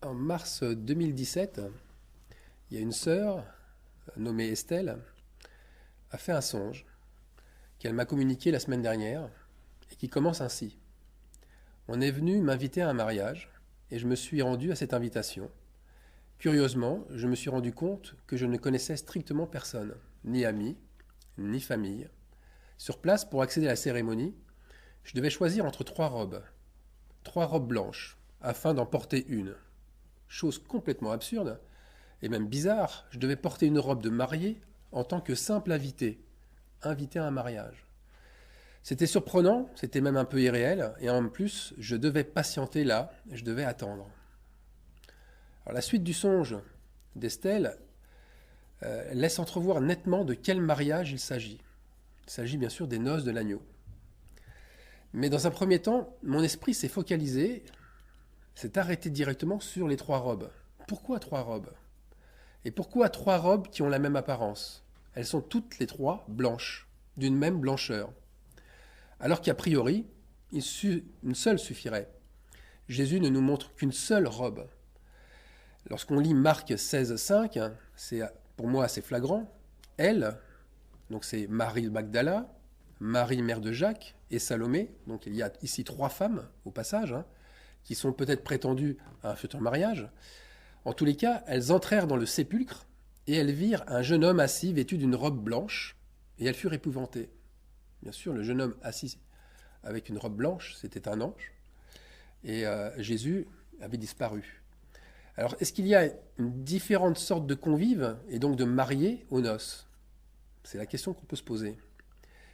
En mars 2017, il y a une sœur nommée Estelle a fait un songe qu'elle m'a communiqué la semaine dernière et qui commence ainsi. On est venu m'inviter à un mariage et je me suis rendu à cette invitation. Curieusement, je me suis rendu compte que je ne connaissais strictement personne, ni amis, ni famille. Sur place, pour accéder à la cérémonie, je devais choisir entre trois robes blanches, afin d'en porter une. Chose complètement absurde et même bizarre, je devais porter une robe de mariée en tant que simple invité à un mariage. C'était surprenant, c'était même un peu irréel, et en plus, je devais patienter là, je devais attendre. Alors, la suite du songe d'Estelle laisse entrevoir nettement de quel mariage il s'agit. Il s'agit bien sûr des noces de l'agneau. Mais dans un premier temps, mon esprit s'est focalisé, s'est arrêté directement sur les trois robes. Pourquoi trois robes? Et pourquoi trois robes qui ont la même apparence? Elles sont toutes les trois blanches, d'une même blancheur. Alors qu'a priori, une seule suffirait. Jésus ne nous montre qu'une seule robe. Lorsqu'on lit Marc 16, 5, c'est pour moi assez flagrant. Elle, donc c'est Marie Magdala, Marie mère de Jacques et Salomé. Donc il y a ici trois femmes au passage, qui sont peut-être prétendues à un futur mariage. En tous les cas, elles entrèrent dans le sépulcre et elles virent un jeune homme assis vêtu d'une robe blanche et elles furent épouvantées. Bien sûr, le jeune homme assis avec une robe blanche, c'était un ange et Jésus avait disparu. Alors, est-ce qu'il y a une différente sorte de convives et donc de mariés aux noces? C'est la question qu'on peut se poser.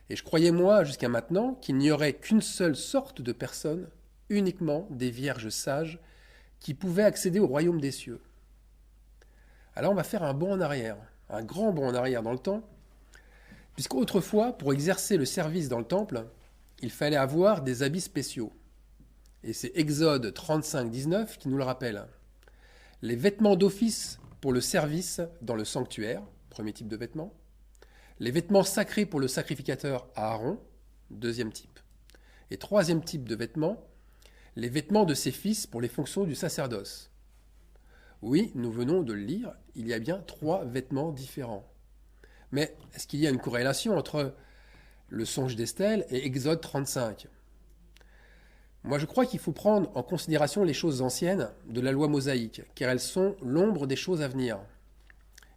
Et je croyais, moi, jusqu'à maintenant, qu'il n'y aurait qu'une seule sorte de personnes, uniquement des vierges sages, qui pouvaient accéder au royaume des cieux. Alors on va faire un bond en arrière, un grand bond en arrière dans le temps, puisqu'autrefois, pour exercer le service dans le temple, il fallait avoir des habits spéciaux. Et c'est Exode 35, 19 qui nous le rappelle. Les vêtements d'office pour le service dans le sanctuaire, premier type de vêtements. Les vêtements sacrés pour le sacrificateur Aaron, deuxième type. Et troisième type de vêtements, les vêtements de ses fils pour les fonctions du sacerdoce. Oui, nous venons de le lire, il y a bien trois vêtements différents. Mais est-ce qu'il y a une corrélation entre le songe d'Estelle et Exode 35? Moi, je crois qu'il faut prendre en considération les choses anciennes de la loi mosaïque, car elles sont l'ombre des choses à venir.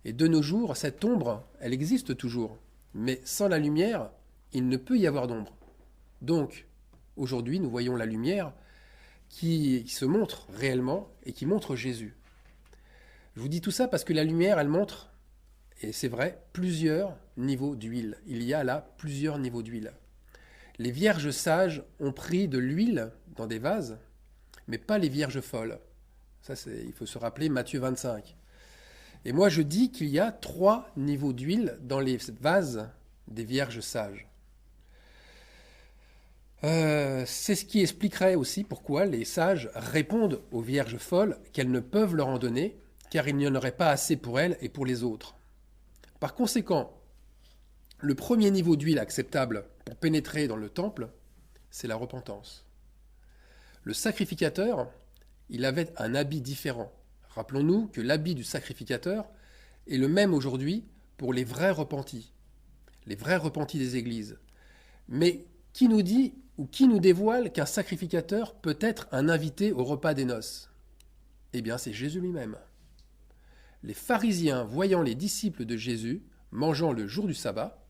Et de nos jours, cette ombre, elle existe toujours. Mais sans la lumière, il ne peut y avoir d'ombre. Donc, aujourd'hui, nous voyons la lumière qui se montre réellement et qui montre Jésus. Je vous dis tout ça parce que la lumière, elle montre, et c'est vrai, plusieurs niveaux d'huile. Il y a là plusieurs niveaux d'huile. Les vierges sages ont pris de l'huile dans des vases, mais pas les vierges folles. Ça, il faut se rappeler Matthieu 25. Et moi, je dis qu'il y a trois niveaux d'huile dans les vases des vierges sages. C'est ce qui expliquerait aussi pourquoi les sages répondent aux vierges folles qu'elles ne peuvent leur en donner, car il n'y en aurait pas assez pour elles et pour les autres. Par conséquent, le premier niveau d'huile acceptable pour pénétrer dans le temple, c'est la repentance. Le sacrificateur, il avait un habit différent. Rappelons-nous que l'habit du sacrificateur est le même aujourd'hui pour les vrais repentis des églises. Mais qui nous dit ou qui nous dévoile qu'un sacrificateur peut être un invité au repas des noces? Eh bien, c'est Jésus lui-même. Les pharisiens, voyant les disciples de Jésus mangeant le jour du sabbat,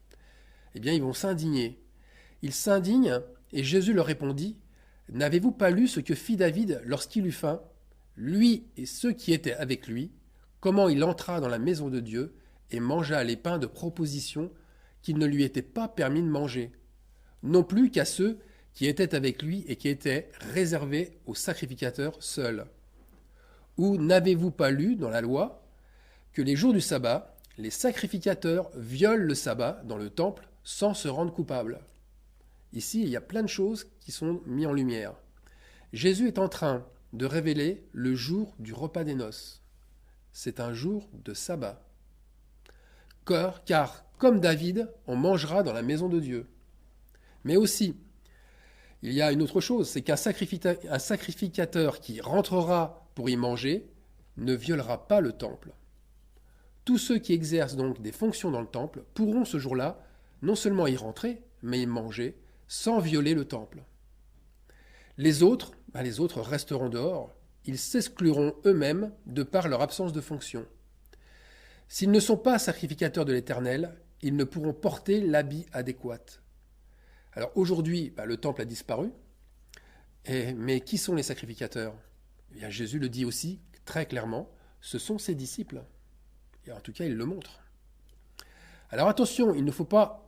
eh bien, ils vont s'indigner. Ils s'indignent et Jésus leur répondit: « N'avez-vous pas lu ce que fit David lorsqu'il eut faim, lui et ceux qui étaient avec lui, comment il entra dans la maison de Dieu et mangea les pains de proposition qu'il ne lui était pas permis de manger, non plus qu'à ceux qui étaient avec lui et qui étaient réservés aux sacrificateurs seuls. Ou n'avez-vous pas lu dans la loi que les jours du sabbat, les sacrificateurs violent le sabbat dans le temple sans se rendre coupables? » Ici, il y a plein de choses qui sont mises en lumière. Jésus est en train de révéler le jour du repas des noces. C'est un jour de sabbat. Car, comme David, on mangera dans la maison de Dieu. Mais aussi, il y a une autre chose, c'est qu'un sacrificateur qui rentrera pour y manger ne violera pas le temple. Tous ceux qui exercent donc des fonctions dans le temple pourront ce jour-là non seulement y rentrer, mais y manger sans violer le temple. Les autres resteront dehors, ils s'excluront eux-mêmes de par leur absence de fonction. S'ils ne sont pas sacrificateurs de l'Éternel, ils ne pourront porter l'habit adéquat. Alors aujourd'hui, le temple a disparu, mais qui sont les sacrificateurs ? Eh bien, Jésus le dit aussi très clairement, ce sont ses disciples. Et en tout cas, il le montre. Alors attention, il ne faut pas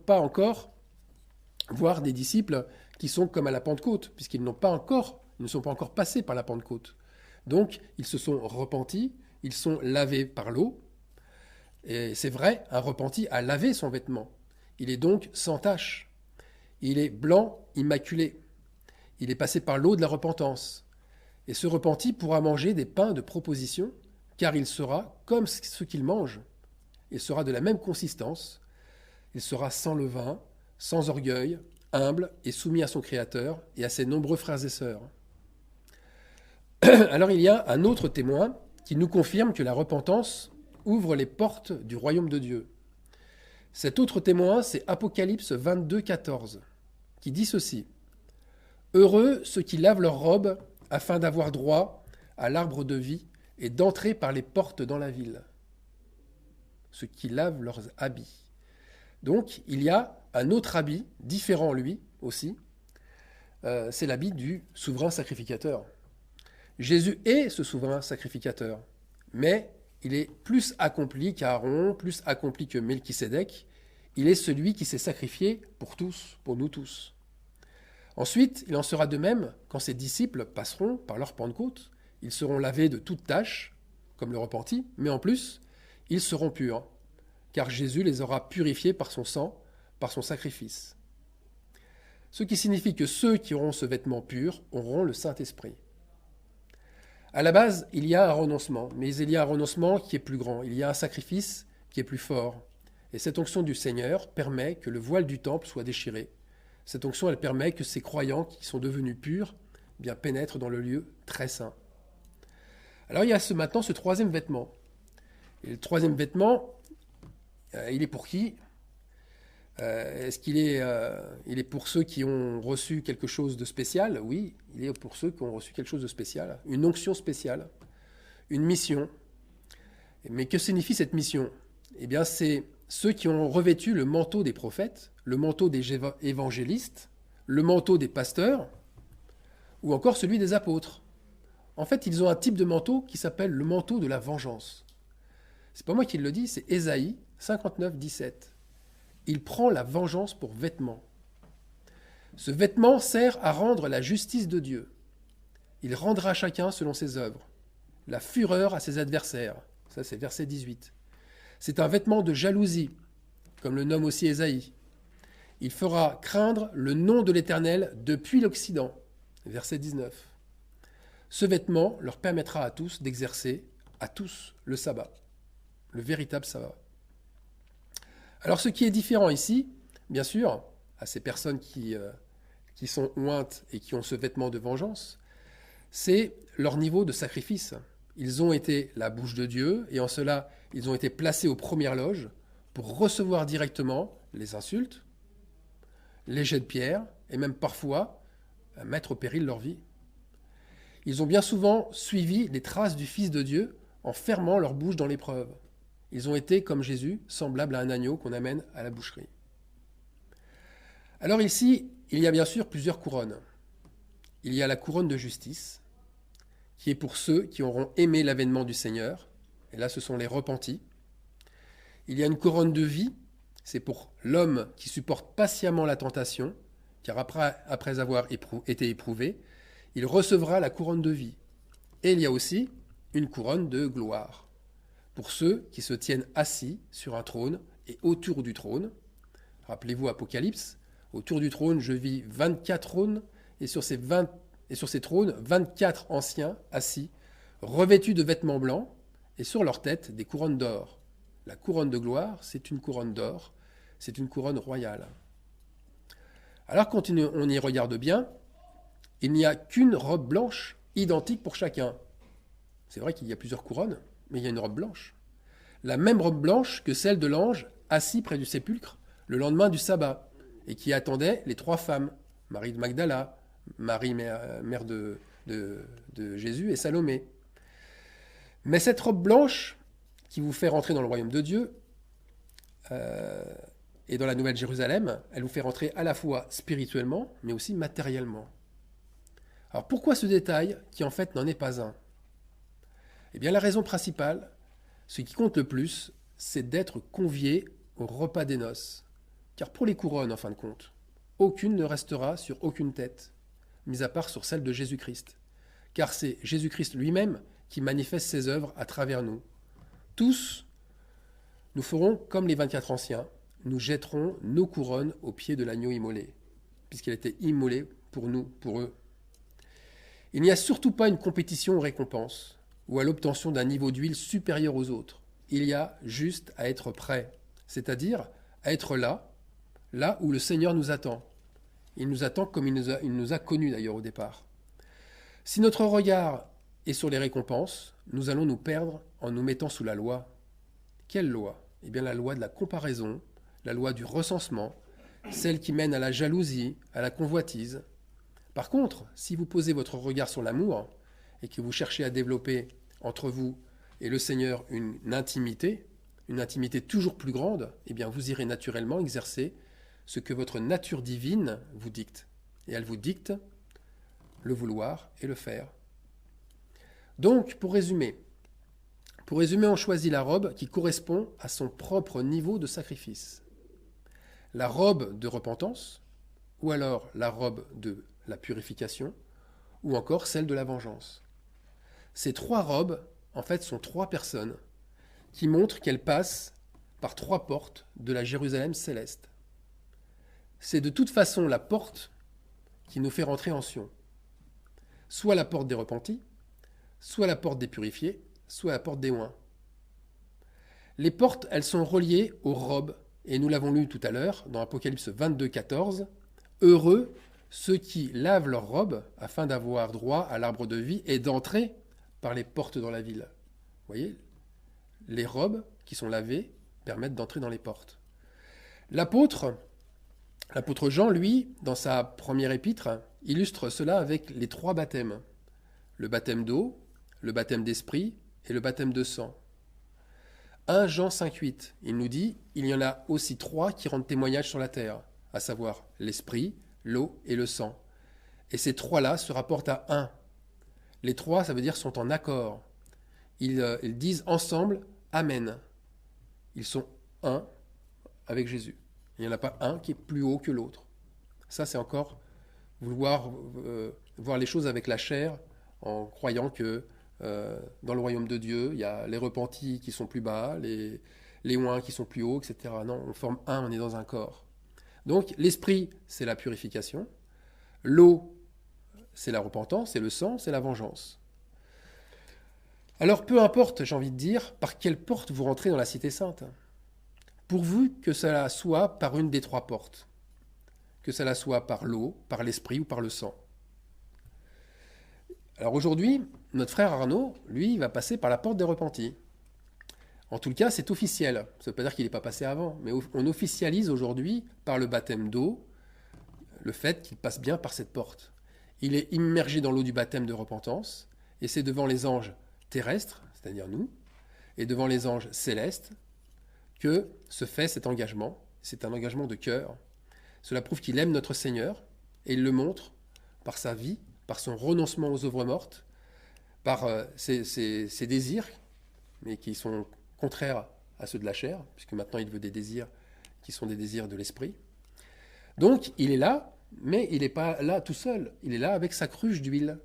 encore voir des disciples qui sont comme à la Pentecôte, puisqu'ils ne sont pas encore passés par la Pentecôte. Donc, ils se sont repentis, ils sont lavés par l'eau. Et c'est vrai, un repenti a lavé son vêtement. Il est donc sans tache. Il est blanc, immaculé. Il est passé par l'eau de la repentance. Et ce repenti pourra manger des pains de proposition, car il sera comme ce qu'il mange. Il sera de la même consistance. Il sera sans levain, sans orgueil, humble et soumis à son Créateur et à ses nombreux frères et sœurs. Alors il y a un autre témoin qui nous confirme que la repentance ouvre les portes du royaume de Dieu. Cet autre témoin, c'est Apocalypse 22, 14, qui dit ceci. « Heureux ceux qui lavent leurs robes afin d'avoir droit à l'arbre de vie et d'entrer par les portes dans la ville. » Ceux qui lavent leurs habits. Donc, il y a un autre habit, différent lui aussi, c'est l'habit du souverain sacrificateur. Jésus est ce souverain sacrificateur, mais il est plus accompli qu'Aaron, plus accompli que Melchisédek. Il est celui qui s'est sacrifié pour tous, pour nous tous. Ensuite, il en sera de même quand ses disciples passeront par leur Pentecôte. Ils seront lavés de toute tâche, comme le repenti, mais en plus, ils seront purs, car Jésus les aura purifiés par son sang, par son sacrifice. Ce qui signifie que ceux qui auront ce vêtement pur auront le Saint-Esprit. À la base, il y a un renoncement, mais il y a un renoncement qui est plus grand. Il y a un sacrifice qui est plus fort. Et cette onction du Seigneur permet que le voile du temple soit déchiré. Cette onction, elle permet que ces croyants qui sont devenus purs pénètrent dans le lieu très saint. Alors il y a maintenant ce troisième vêtement. Et le troisième vêtement, il est pour qui ? Est-ce qu'il est, il est pour ceux qui ont reçu quelque chose de spécial ? Oui, il est pour ceux qui ont reçu quelque chose de spécial, une onction spéciale, une mission. Mais que signifie cette mission ? Eh bien, c'est ceux qui ont revêtu le manteau des prophètes, le manteau des évangélistes, le manteau des pasteurs, ou encore celui des apôtres. En fait, ils ont un type de manteau qui s'appelle le manteau de la vengeance. C'est pas moi qui le dis, c'est Ésaïe 59, 17. Il prend la vengeance pour vêtement. Ce vêtement sert à rendre la justice de Dieu. Il rendra chacun selon ses œuvres. La fureur à ses adversaires. Ça, c'est verset 18. C'est un vêtement de jalousie, comme le nomme aussi Ésaïe. Il fera craindre le nom de l'Éternel depuis l'Occident. Verset 19. Ce vêtement leur permettra à tous d'exercer, à tous, le sabbat, le véritable sabbat. Alors ce qui est différent ici, bien sûr, à ces personnes qui sont ointes et qui ont ce vêtement de vengeance, c'est leur niveau de sacrifice. Ils ont été la bouche de Dieu et en cela, ils ont été placés aux premières loges pour recevoir directement les insultes, les jets de pierre et même parfois mettre au péril leur vie. Ils ont bien souvent suivi les traces du Fils de Dieu en fermant leur bouche dans l'épreuve. Ils ont été, comme Jésus, semblables à un agneau qu'on amène à la boucherie. Alors ici, il y a bien sûr plusieurs couronnes. Il y a la couronne de justice, qui est pour ceux qui auront aimé l'avènement du Seigneur, et là ce sont les repentis. Il y a une couronne de vie, c'est pour l'homme qui supporte patiemment la tentation, car après avoir été éprouvé, il recevra la couronne de vie. Et il y a aussi une couronne de gloire, pour ceux qui se tiennent assis sur un trône et autour du trône. Rappelez-vous Apocalypse, autour du trône, je vis 24 trônes, et sur ces trônes, 24 anciens assis, revêtus de vêtements blancs, et sur leur tête, des couronnes d'or. La couronne de gloire, c'est une couronne d'or, c'est une couronne royale. Alors quand on y regarde bien, il n'y a qu'une robe blanche, identique pour chacun. C'est vrai qu'il y a plusieurs couronnes, mais il y a une robe blanche. La même robe blanche que celle de l'ange assis près du sépulcre le lendemain du sabbat, et qui attendait les 3 femmes, Marie de Magdala, Marie, mère de Jésus, et Salomé. Mais cette robe blanche, qui vous fait rentrer dans le royaume de Dieu, et dans la Nouvelle Jérusalem, elle vous fait rentrer à la fois spirituellement, mais aussi matériellement. Alors pourquoi ce détail, qui en fait n'en est pas un? Eh bien la raison principale, ce qui compte le plus, c'est d'être convié au repas des noces. Car pour les couronnes, en fin de compte, aucune ne restera sur aucune tête, mis à part sur celle de Jésus-Christ. Car c'est Jésus-Christ lui-même qui manifeste ses œuvres à travers nous. Tous, nous ferons comme les 24 anciens, nous jetterons nos couronnes aux pieds de l'agneau immolé, puisqu'il a été immolé pour nous, pour eux. Il n'y a surtout pas une compétition aux récompenses, ou à l'obtention d'un niveau d'huile supérieur aux autres. Il y a juste à être prêt, c'est-à-dire à être là où le Seigneur nous attend. Il nous attend comme il nous a connus d'ailleurs au départ. Si notre regard est sur les récompenses, nous allons nous perdre en nous mettant sous la loi. Quelle loi? Eh bien la loi de la comparaison, la loi du recensement, celle qui mène à la jalousie, à la convoitise. Par contre, si vous posez votre regard sur l'amour et que vous cherchez à développer entre vous et le Seigneur une intimité toujours plus grande, eh bien vous irez naturellement exercer ce que votre nature divine vous dicte. Et elle vous dicte le vouloir et le faire. Donc, pour résumer, on choisit la robe qui correspond à son propre niveau de sacrifice. La robe de repentance, ou alors la robe de la purification, ou encore celle de la vengeance. Ces 3 robes, en fait, sont 3 personnes qui montrent qu'elles passent par 3 portes de la Jérusalem céleste. C'est de toute façon la porte qui nous fait rentrer en Sion. Soit la porte des repentis, soit la porte des purifiés, soit la porte des oints. Les portes, elles sont reliées aux robes, et nous l'avons lu tout à l'heure dans Apocalypse 22, 14. Heureux ceux qui lavent leurs robes afin d'avoir droit à l'arbre de vie et d'entrer par les portes dans la ville. Vous voyez, les robes qui sont lavées permettent d'entrer dans les portes. L'apôtre Jean, lui, dans sa première épître, illustre cela avec les 3 baptêmes. Le baptême d'eau, le baptême d'esprit et le baptême de sang. 1 Jean 5,8, il nous dit « Il y en a aussi 3 qui rendent témoignage sur la terre, à savoir l'esprit, l'eau et le sang. Et ces 3-là se rapportent à 1. Les 3, ça veut dire, sont en accord. Ils disent ensemble « Amen ». Ils sont un avec Jésus. Il n'y en a pas un qui est plus haut que l'autre. Ça, c'est encore vouloir voir les choses avec la chair, en croyant que dans le royaume de Dieu, il y a les repentis qui sont plus bas, les oints qui sont plus hauts, etc. Non, on forme un, on est dans un corps. Donc l'esprit, c'est la purification. L'eau, c'est la repentance. Et le sang, c'est la vengeance. Alors peu importe, j'ai envie de dire, par quelle porte vous rentrez dans la cité sainte. Pourvu que cela soit par une des 3 portes. Que cela soit par l'eau, par l'esprit ou par le sang. Alors aujourd'hui, notre frère Arnaud, lui, il va passer par la porte des repentis. En tout cas, c'est officiel. Ça ne veut pas dire qu'il n'est pas passé avant, mais on officialise aujourd'hui, par le baptême d'eau, le fait qu'il passe bien par cette porte. Il est immergé dans l'eau du baptême de repentance, et c'est devant les anges terrestres, c'est-à-dire nous, et devant les anges célestes, que se fait cet engagement. C'est un engagement de cœur. Cela prouve qu'il aime notre Seigneur, et il le montre par sa vie, par son renoncement aux œuvres mortes, par ses désirs, mais qui sont contraires à ceux de la chair, puisque maintenant il veut des désirs qui sont des désirs de l'esprit. Donc il est là, mais il n'est pas là tout seul. Il est là avec sa cruche d'huile.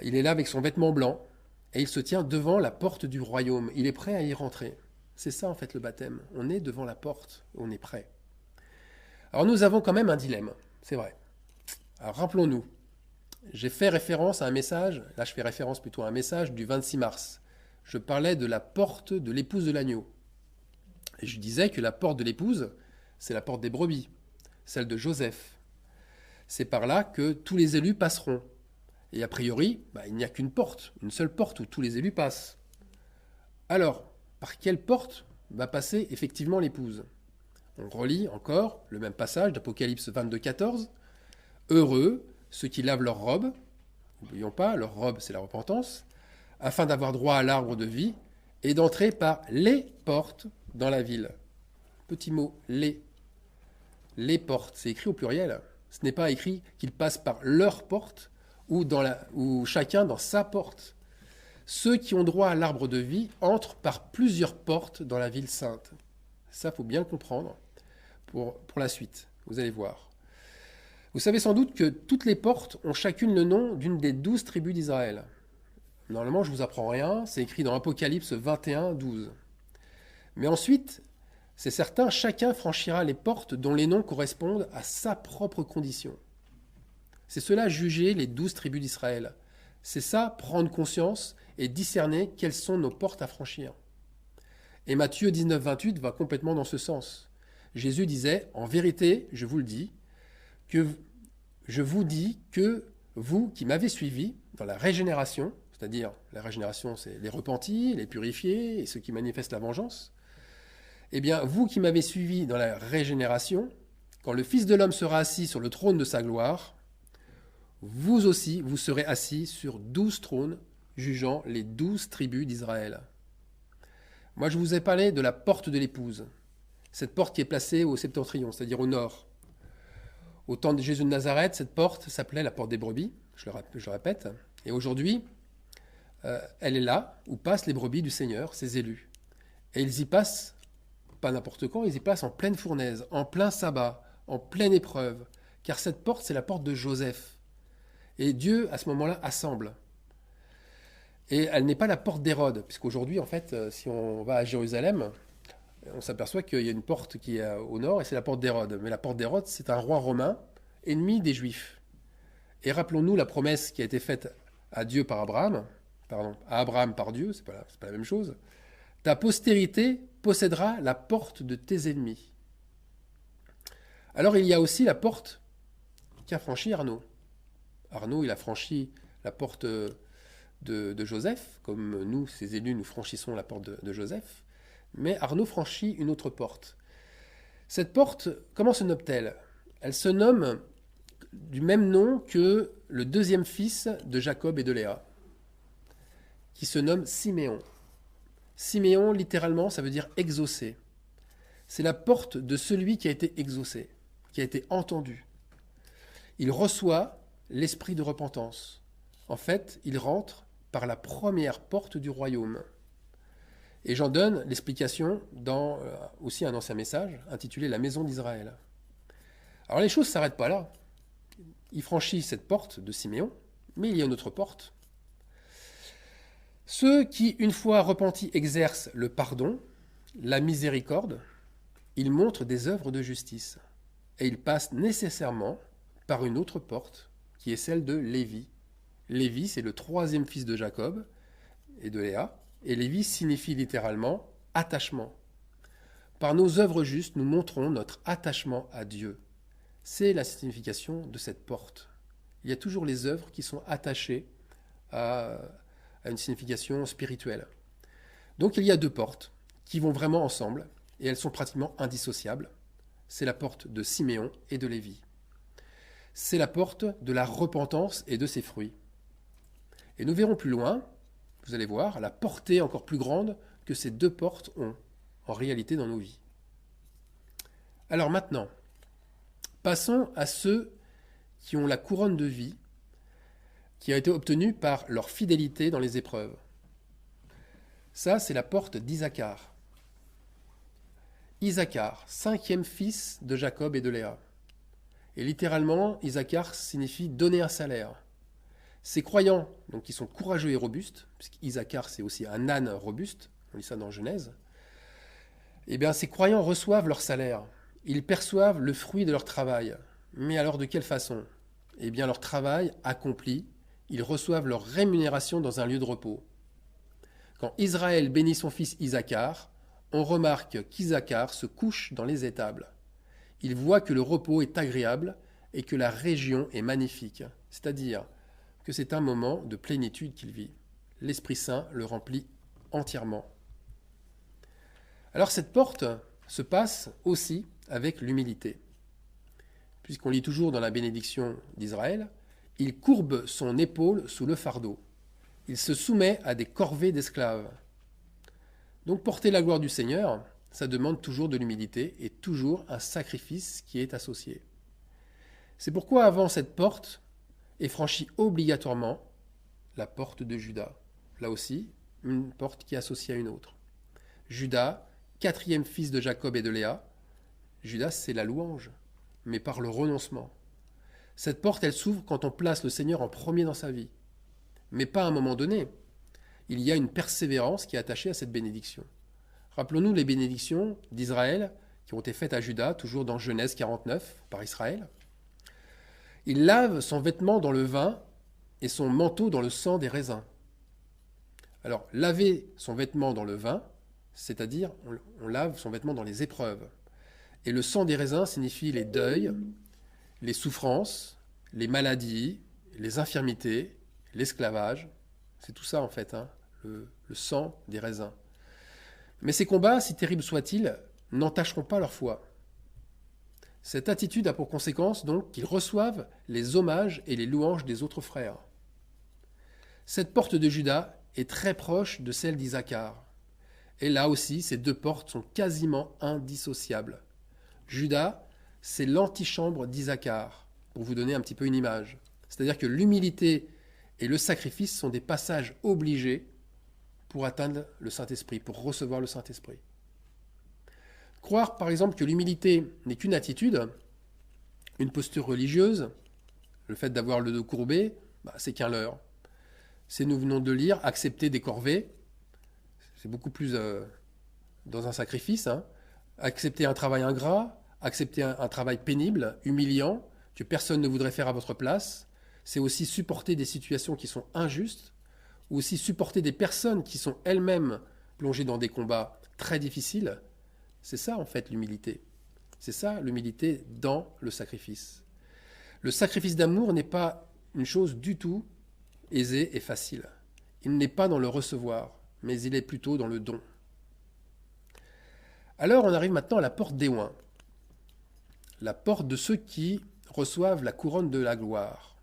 Il est là avec son vêtement blanc, et il se tient devant la porte du royaume. Il est prêt à y rentrer. C'est ça en fait le baptême. On est devant la porte, on est prêt. Alors nous avons quand même un dilemme, c'est vrai. Alors rappelons-nous, j'ai fait référence à un message, là je fais référence plutôt à un message du 26 mars. Je parlais de la porte de l'épouse de l'agneau. Et je disais que la porte de l'épouse, c'est la porte des brebis, celle de Joseph. C'est par là que tous les élus passeront. Et a priori, il n'y a qu'une porte, une seule porte où tous les élus passent. Alors, par quelle porte va passer effectivement l'épouse? On relit encore le même passage d'Apocalypse 22, 14. Heureux ceux qui lavent leurs robes, n'oublions pas, leur robe c'est la repentance, afin d'avoir droit à l'arbre de vie et d'entrer par les portes dans la ville. Petit mot, les. Les portes, c'est écrit au pluriel. Ce n'est pas écrit qu'ils passent par leur porte ou chacun dans sa porte. Ceux qui ont droit à l'arbre de vie entrent par plusieurs portes dans la ville sainte. Ça, il faut bien le comprendre pour la suite. Vous allez voir. Vous savez sans doute que toutes les portes ont chacune le nom d'une des 12 tribus d'Israël. Normalement, je ne vous apprends rien, c'est écrit dans Apocalypse 21, 12. Mais ensuite, c'est certain, chacun franchira les portes dont les noms correspondent à sa propre condition. C'est cela juger les 12 tribus d'Israël. C'est ça prendre conscience et discerner quelles sont nos portes à franchir. Et Matthieu 19, 28 va complètement dans ce sens. Jésus disait, en vérité, je vous le dis, que je vous dis que vous qui m'avez suivi dans la régénération, c'est-à-dire la régénération, c'est les repentis, les purifiés et ceux qui manifestent la vengeance, eh bien, vous qui m'avez suivi dans la régénération, quand le Fils de l'homme sera assis sur le trône de sa gloire, vous aussi, vous serez assis sur 12 trônes, jugeant les 12 tribus d'Israël. Moi, je vous ai parlé de la porte de l'épouse, cette porte qui est placée au septentrion, c'est-à-dire au nord. Au temps de Jésus de Nazareth, cette porte s'appelait la porte des brebis, je le répète, et aujourd'hui, elle est là où passent les brebis du Seigneur, ses élus. Et ils y passent, pas n'importe quand, ils y passent en pleine fournaise, en plein sabbat, en pleine épreuve, car cette porte, c'est la porte de Joseph. Et Dieu, à ce moment-là, assemble. Et elle n'est pas la porte d'Hérode, puisqu'aujourd'hui, en fait, si on va à Jérusalem, on s'aperçoit qu'il y a une porte qui est au nord, et c'est la porte d'Hérode. Mais la porte d'Hérode, c'est un roi romain, ennemi des Juifs. Et rappelons-nous la promesse qui a été faite à Dieu par Abraham, à Abraham par Dieu, c'est pas la même chose. Ta postérité possédera la porte de tes ennemis. Alors il y a aussi la porte qu'a franchi Arnaud. Arnaud, il a franchi la porte de Joseph, comme nous, ses élus, nous franchissons la porte de Joseph. Mais Arnaud franchit une autre porte. Cette porte, comment se nomme-t-elle? Elle se nomme du même nom que le deuxième fils de Jacob et de Léa, qui se nomme Siméon. Siméon, littéralement, ça veut dire exaucé. C'est la porte de celui qui a été exaucé, qui a été entendu. Il reçoit l'esprit de repentance. En fait, il rentre par la première porte du royaume. Et j'en donne l'explication dans aussi un ancien message intitulé La maison d'Israël. Alors les choses ne s'arrêtent pas là. Il franchit cette porte de Siméon, mais il y a une autre porte. Ceux qui, une fois repentis, exercent le pardon, la miséricorde, ils montrent des œuvres de justice. Et ils passent nécessairement par une autre porte, qui est celle de Lévi. Lévi, c'est le troisième fils de Jacob et de Léa. Et Lévi signifie littéralement attachement. Par nos œuvres justes, nous montrons notre attachement à Dieu. C'est la signification de cette porte. Il y a toujours les œuvres qui sont attachées à une signification spirituelle. Donc il y a deux portes qui vont vraiment ensemble et elles sont pratiquement indissociables. C'est la porte de Siméon et de Lévi. C'est la porte de la repentance et de ses fruits. Et nous verrons plus loin, vous allez voir, la portée encore plus grande que ces deux portes ont en réalité dans nos vies. Alors maintenant, passons à ceux qui ont la couronne de vie qui a été obtenue par leur fidélité dans les épreuves. Ça, c'est la porte d'Isaacar. Isaacar, cinquième fils de Jacob et de Léa. Et littéralement, Isaacar signifie donner un salaire. Ces croyants, donc qui sont courageux et robustes, puisqu'Isaacar c'est aussi un âne robuste, on lit ça dans Genèse, eh bien ces croyants reçoivent leur salaire. Ils perçoivent le fruit de leur travail. Mais alors de quelle façon? Eh bien leur travail accompli, ils reçoivent leur rémunération dans un lieu de repos. Quand Israël bénit son fils Isaacar, on remarque qu'Isaacar se couche dans les étables. Il voit que le repos est agréable et que la région est magnifique. C'est-à-dire que c'est un moment de plénitude qu'il vit. L'Esprit Saint le remplit entièrement. Alors cette porte se passe aussi avec l'humilité. Puisqu'on lit toujours dans la bénédiction d'Israël, il courbe son épaule sous le fardeau. Il se soumet à des corvées d'esclaves. Donc porter la gloire du Seigneur, ça demande toujours de l'humilité et toujours un sacrifice qui est associé. C'est pourquoi avant cette porte est franchie obligatoirement la porte de Juda. Là aussi, une porte qui est associée à une autre. Juda, quatrième fils de Jacob et de Léa. Juda, c'est la louange, mais par le renoncement. Cette porte, elle s'ouvre quand on place le Seigneur en premier dans sa vie. Mais pas à un moment donné. Il y a une persévérance qui est attachée à cette bénédiction. Rappelons-nous les bénédictions d'Israël qui ont été faites à Juda, toujours dans Genèse 49, par Israël. Il lave son vêtement dans le vin et son manteau dans le sang des raisins. Alors, laver son vêtement dans le vin, c'est-à-dire on lave son vêtement dans les épreuves. Et le sang des raisins signifie les deuils, les souffrances, les maladies, les infirmités, l'esclavage. C'est tout ça en fait, le sang des raisins. Mais ces combats, si terribles soient-ils, n'entacheront pas leur foi. Cette attitude a pour conséquence donc qu'ils reçoivent les hommages et les louanges des autres frères. Cette porte de Juda est très proche de celle d'Isaacar. Et là aussi, ces deux portes sont quasiment indissociables. Juda, c'est l'antichambre d'Isaacar, pour vous donner un petit peu une image. C'est-à-dire que l'humilité et le sacrifice sont des passages obligés pour atteindre le Saint-Esprit, pour recevoir le Saint-Esprit. Croire, par exemple, que l'humilité n'est qu'une attitude, une posture religieuse, le fait d'avoir le dos courbé, c'est qu'un leurre. C'est, nous venons de lire, accepter des corvées, c'est beaucoup plus dans un sacrifice, accepter un travail ingrat, accepter un travail pénible, humiliant, que personne ne voudrait faire à votre place, c'est aussi supporter des situations qui sont injustes, ou aussi supporter des personnes qui sont elles-mêmes plongées dans des combats très difficiles. C'est ça en fait l'humilité. C'est ça l'humilité dans le sacrifice. Le sacrifice d'amour n'est pas une chose du tout aisée et facile. Il n'est pas dans le recevoir, mais il est plutôt dans le don. Alors on arrive maintenant à la porte d'Éoin, la porte de ceux qui reçoivent la couronne de la gloire.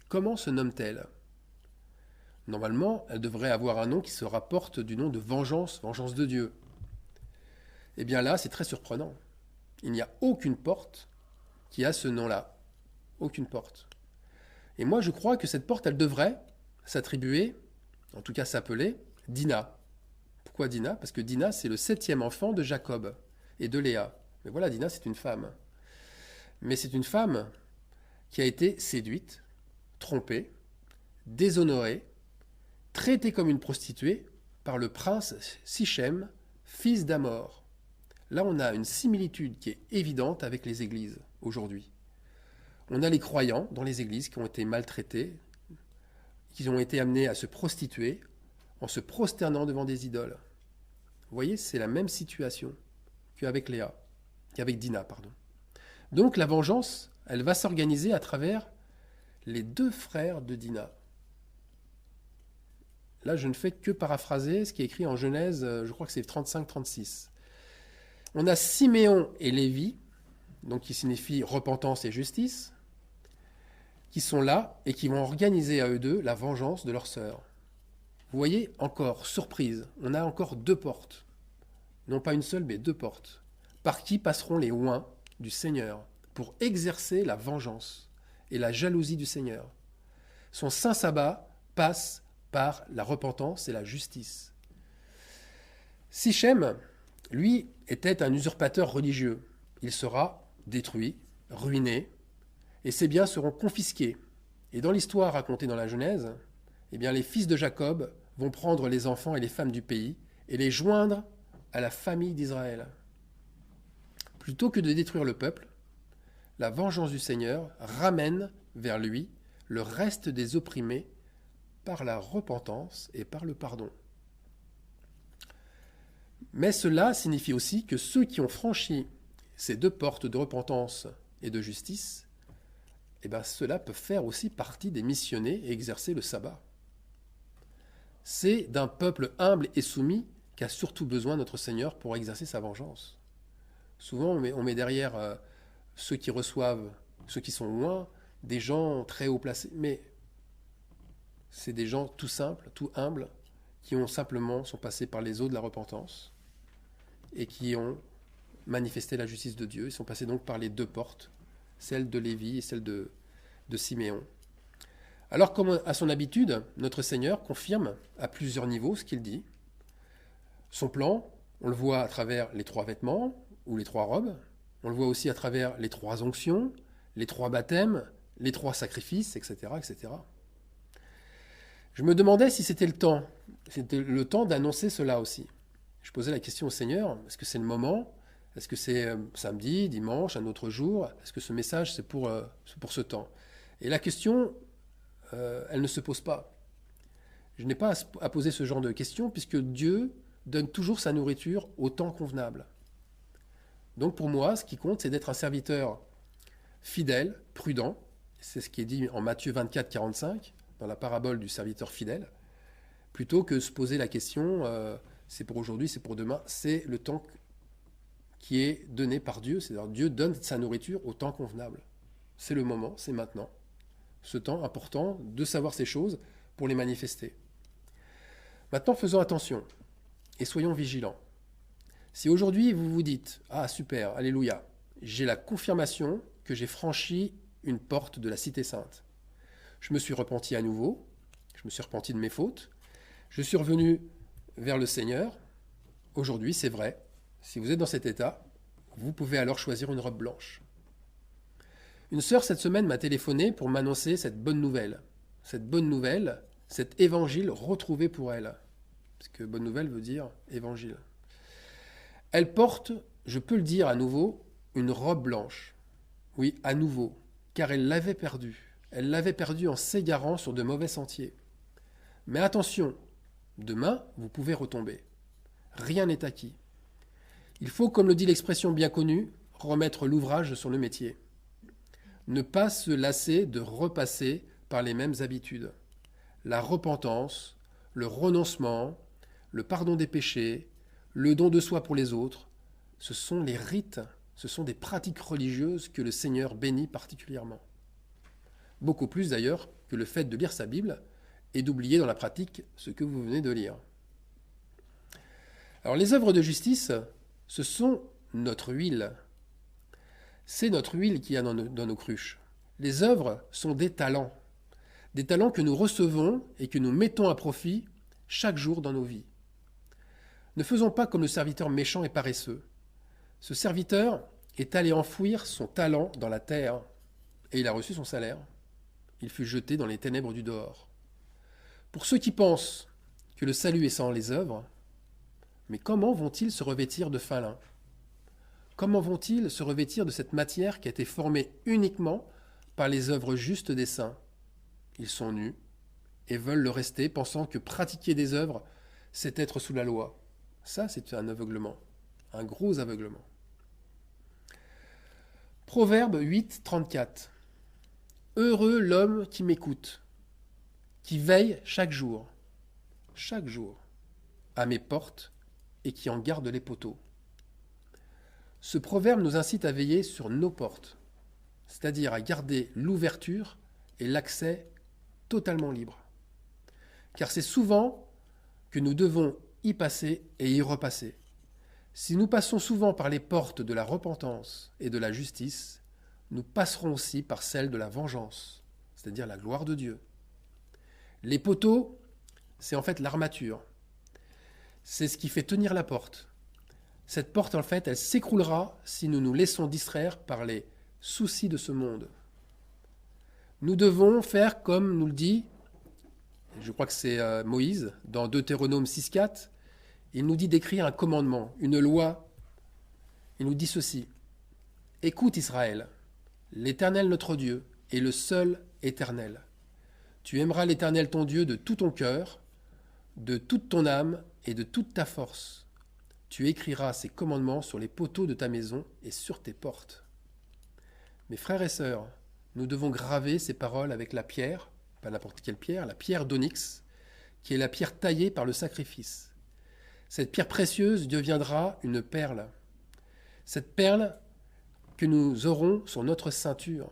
Comment se nomme-t-elle ? Normalement, elle devrait avoir un nom qui se rapporte du nom de vengeance, vengeance de Dieu. Eh bien là, c'est très surprenant. Il n'y a aucune porte qui a ce nom-là. Aucune porte. Et moi, je crois que cette porte, elle devrait s'attribuer, en tout cas s'appeler, Dina. Pourquoi Dina ? Parce que Dina, c'est le 7e enfant de Jacob et de Léa. Mais voilà, Dina, c'est une femme. Mais c'est une femme qui a été séduite, trompée, déshonorée, traitée comme une prostituée par le prince Sichem, fils d'Amor. Là, on a une similitude qui est évidente avec les églises aujourd'hui. On a les croyants dans les églises qui ont été maltraités, qui ont été amenés à se prostituer en se prosternant devant des idoles. Vous voyez, c'est la même situation qu'avec Dina, pardon. Donc la vengeance, elle va s'organiser à travers les deux frères de Dina. Là, je ne fais que paraphraser ce qui est écrit en Genèse, je crois que c'est 35-36. On a Siméon et Lévi, donc qui signifie repentance et justice, qui sont là et qui vont organiser à eux deux la vengeance de leur sœur. Vous voyez, encore, surprise, on a encore deux portes. Non pas une seule, mais deux portes. Par qui passeront les oins du Seigneur pour exercer la vengeance et la jalousie du Seigneur. Son saint sabbat passe par la repentance et la justice. Sichem, lui, était un usurpateur religieux. Il sera détruit, ruiné, et ses biens seront confisqués. Et dans l'histoire racontée dans la Genèse, eh bien, les fils de Jacob vont prendre les enfants et les femmes du pays et les joindre à la famille d'Israël. Plutôt que de détruire le peuple, la vengeance du Seigneur ramène vers lui le reste des opprimés par la repentance et par le pardon. Mais cela signifie aussi que ceux qui ont franchi ces deux portes de repentance et de justice eh bien, ceux-là peuvent faire aussi partie des missionnés et exercer le sabbat. C'est d'un peuple humble et soumis qu'a surtout besoin notre Seigneur pour exercer sa vengeance. Souvent, on met derrière ceux qui reçoivent, ceux qui sont loin, des gens très haut placés. Mais c'est des gens tout simples, tout humbles, qui sont passés par les eaux de la repentance et qui ont manifesté la justice de Dieu. Ils sont passés donc par les deux portes, celle de Lévi et celle de Siméon. Alors, comme à son habitude, notre Seigneur confirme à plusieurs niveaux ce qu'il dit. Son plan, on le voit à travers les 3 vêtements ou les 3 robes. On le voit aussi à travers les 3 onctions, les 3 baptêmes, les 3 sacrifices, etc., etc. Je me demandais si c'était le temps d'annoncer cela aussi. Je posais la question au Seigneur, est-ce que c'est le moment? Est-ce que c'est samedi, dimanche, un autre jour? Est-ce que ce message, c'est pour ce temps? Et la question, elle ne se pose pas. Je n'ai pas à poser ce genre de questions, puisque Dieu donne toujours sa nourriture au temps convenable. Donc pour moi, ce qui compte, c'est d'être un serviteur fidèle, prudent. C'est ce qui est dit en Matthieu 24, 45, dans la parabole du serviteur fidèle, plutôt que se poser la question, c'est pour aujourd'hui, c'est pour demain, c'est le temps qui est donné par Dieu. C'est-à-dire Dieu donne sa nourriture au temps convenable. C'est le moment, c'est maintenant. Ce temps important de savoir ces choses pour les manifester. Maintenant, faisons attention et soyons vigilants. Si aujourd'hui vous vous dites « Ah super, alléluia, j'ai la confirmation que j'ai franchi une porte de la cité sainte. Je me suis repenti à nouveau, je me suis repenti de mes fautes, je suis revenu vers le Seigneur. Aujourd'hui, c'est vrai, si vous êtes dans cet état, vous pouvez alors choisir une robe blanche. » Une sœur cette semaine m'a téléphoné pour m'annoncer cette bonne nouvelle, cet évangile retrouvé pour elle. Parce que bonne nouvelle veut dire évangile. Elle porte, je peux le dire à nouveau, une robe blanche. Oui, à nouveau, car elle l'avait perdue. Elle l'avait perdue en s'égarant sur de mauvais sentiers. Mais attention, demain, vous pouvez retomber. Rien n'est acquis. Il faut, comme le dit l'expression bien connue, remettre l'ouvrage sur le métier. Ne pas se lasser de repasser par les mêmes habitudes. La repentance, le renoncement, le pardon des péchés, le don de soi pour les autres, ce sont les rites, ce sont des pratiques religieuses que le Seigneur bénit particulièrement. Beaucoup plus d'ailleurs que le fait de lire sa Bible et d'oublier dans la pratique ce que vous venez de lire. Alors les œuvres de justice, ce sont notre huile. C'est notre huile qu'il y a dans nos cruches. Les œuvres sont des talents que nous recevons et que nous mettons à profit chaque jour dans nos vies. Ne faisons pas comme le serviteur méchant et paresseux. Ce serviteur est allé enfouir son talent dans la terre et il a reçu son salaire. Il fut jeté dans les ténèbres du dehors. Pour ceux qui pensent que le salut est sans les œuvres, mais comment vont-ils se revêtir de fin lin? Comment vont-ils se revêtir de cette matière qui a été formée uniquement par les œuvres justes des saints? Ils sont nus et veulent le rester, pensant que pratiquer des œuvres, c'est être sous la loi. Ça, c'est un aveuglement, un gros aveuglement. Proverbe 8, 34. Heureux l'homme qui m'écoute, qui veille chaque jour, à mes portes et qui en garde les poteaux. Ce proverbe nous incite à veiller sur nos portes, c'est-à-dire à garder l'ouverture et l'accès totalement libre. Car c'est souvent que nous devons y passer et y repasser. Si nous passons souvent par les portes de la repentance et de la justice, nous passerons aussi par celles de la vengeance, c'est-à-dire la gloire de Dieu. Les poteaux, c'est en fait l'armature. C'est ce qui fait tenir la porte. Cette porte, en fait, elle s'écroulera si nous nous laissons distraire par les soucis de ce monde. Nous devons faire comme nous le dit, je crois que c'est Moïse, dans Deutéronome 6.4, il nous dit d'écrire un commandement, une loi. Il nous dit ceci. Écoute Israël, l'Éternel notre Dieu est le seul éternel. Tu aimeras l'Éternel ton Dieu de tout ton cœur, de toute ton âme et de toute ta force. Tu écriras ces commandements sur les poteaux de ta maison et sur tes portes. Mes frères et sœurs, nous devons graver ces paroles avec la pierre, pas n'importe quelle pierre, la pierre d'onyx, qui est la pierre taillée par le sacrifice. Cette pierre précieuse deviendra une perle. Cette perle que nous aurons sur notre ceinture,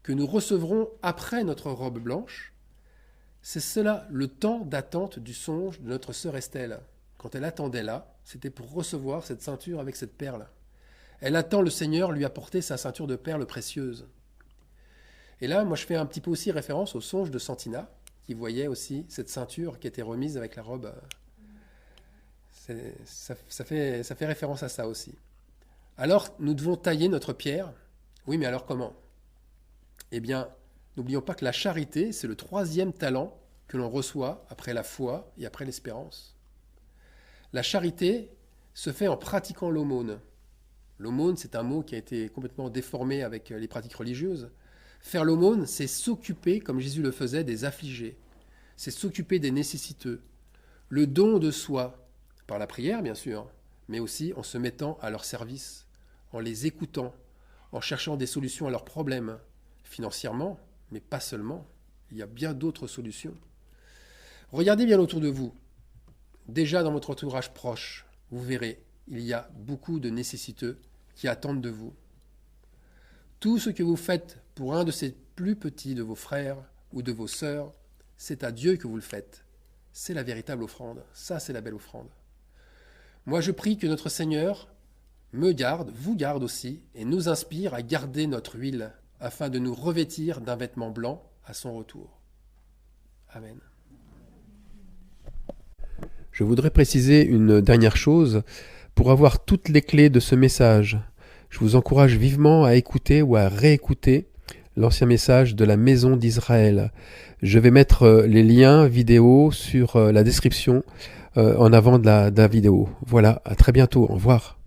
que nous recevrons après notre robe blanche, c'est cela le temps d'attente du songe de notre sœur Estelle. Quand elle attendait là, c'était pour recevoir cette ceinture avec cette perle. Elle attend le Seigneur lui apporter sa ceinture de perles précieuses. Et là, moi je fais un petit peu aussi référence au songe de Santina, qui voyait aussi cette ceinture qui était remise avec la robe. Ça fait référence à ça aussi. Alors, nous devons tailler notre pierre. Oui, mais alors comment? Eh bien, n'oublions pas que la charité, c'est le 3e talent que l'on reçoit après la foi et après l'espérance. La charité se fait en pratiquant l'aumône. L'aumône, c'est un mot qui a été complètement déformé avec les pratiques religieuses. Faire l'aumône, c'est s'occuper, comme Jésus le faisait, des affligés. C'est s'occuper des nécessiteux. Le don de soi, par la prière bien sûr, mais aussi en se mettant à leur service, en les écoutant, en cherchant des solutions à leurs problèmes, financièrement, mais pas seulement. Il y a bien d'autres solutions. Regardez bien autour de vous. Déjà dans votre entourage proche, vous verrez, il y a beaucoup de nécessiteux qui attendent de vous. Tout ce que vous faites pour un de ces plus petits de vos frères ou de vos sœurs, c'est à Dieu que vous le faites. C'est la véritable offrande. Ça, c'est la belle offrande. Moi, je prie que notre Seigneur me garde, vous garde aussi, et nous inspire à garder notre huile, afin de nous revêtir d'un vêtement blanc à son retour. Amen. Je voudrais préciser une dernière chose. Pour avoir toutes les clés de ce message, je vous encourage vivement à écouter ou à réécouter l'ancien message de la Maison d'Israël. Je vais mettre les liens vidéo sur la description en avant de la vidéo. Voilà, à très bientôt, au revoir.